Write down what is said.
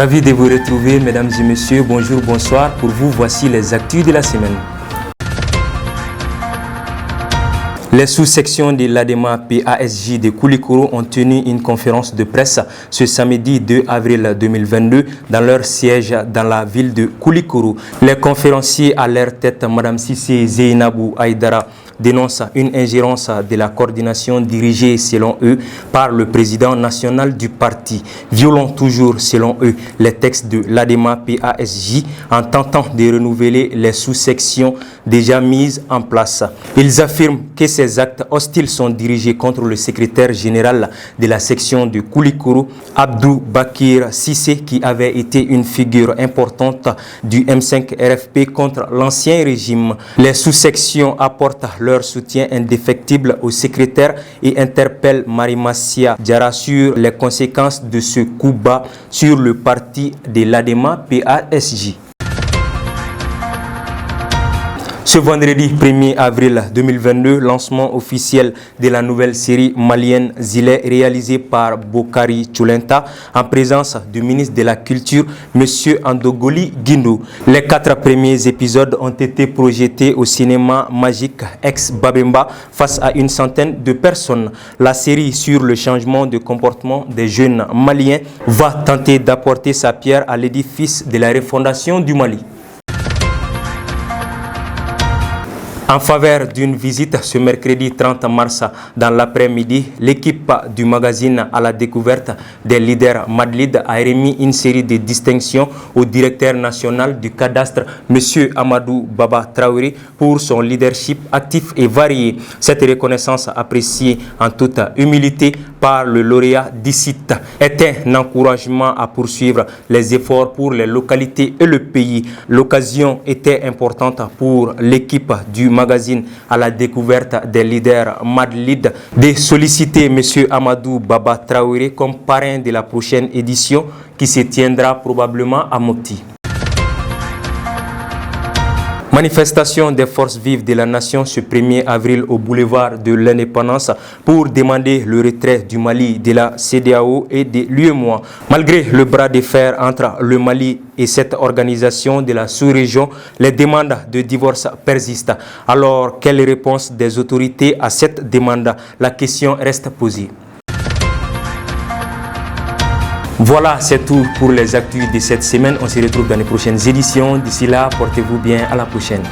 Ravi de vous retrouver, mesdames et messieurs. Bonjour, bonsoir. Pour vous, voici les actus de la semaine. Les sous-sections de l'ADEMA PASJ de Koulikoro ont tenu une conférence de presse ce samedi 2 avril 2022 dans leur siège dans la ville de Koulikoro. Les conférenciers à leur tête, Mme Sissé Zeynabou Aïdara, dénoncent une ingérence de la coordination dirigée, selon eux, par le président national du parti, violant toujours, selon eux, les textes de l'ADEMA PASJ en tentant de renouveler les sous-sections déjà mises en place. Ils affirment que ces actes hostiles sont dirigés contre le secrétaire général de la section de Koulikoro, Abdou Bakir Sissé, qui avait été une figure importante du M5 RFP contre l'ancien régime. Les sous-sections apportent leur soutien indéfectible au secrétaire et interpellent Marimassia Diarra sur les conséquences de ce coup bas sur le parti de l'ADEMA PASJ. Ce vendredi 1er avril 2022, lancement officiel de la nouvelle série malienne Zilé réalisée par Bokari Tchoulenta en présence du ministre de la Culture, M. Andogoli Guindo. Les 4 premiers épisodes ont été projetés au cinéma magique ex-Babemba face à une centaine de personnes. La série sur le changement de comportement des jeunes maliens va tenter d'apporter sa pierre à l'édifice de la refondation du Mali. En faveur d'une visite ce mercredi 30 mars dans l'après-midi, l'équipe du magazine à la découverte des leaders Madlid a remis une série de distinctions au directeur national du cadastre, M. Amadou Baba Traoré, pour son leadership actif et varié. Cette reconnaissance appréciée en toute humilité par le lauréat d'ICIT est un encouragement à poursuivre les efforts pour les localités et le pays. L'occasion était importante pour l'équipe du magazine à la découverte des leaders Madlid de solliciter M. Amadou Baba Traoré comme parrain de la prochaine édition qui se tiendra probablement à Mopti. Manifestation des forces vives de la nation ce 1er avril au boulevard de l'Indépendance pour demander le retrait du Mali de la CEDEAO et de l'UEMOA. Malgré le bras de fer entre le Mali et cette organisation de la sous-région, les demandes de divorce persistent. Alors, quelle réponse des autorités à cette demande? La question reste posée. Voilà, c'est tout pour les actus de cette semaine. On se retrouve dans les prochaines éditions. D'ici là, portez-vous bien. À la prochaine.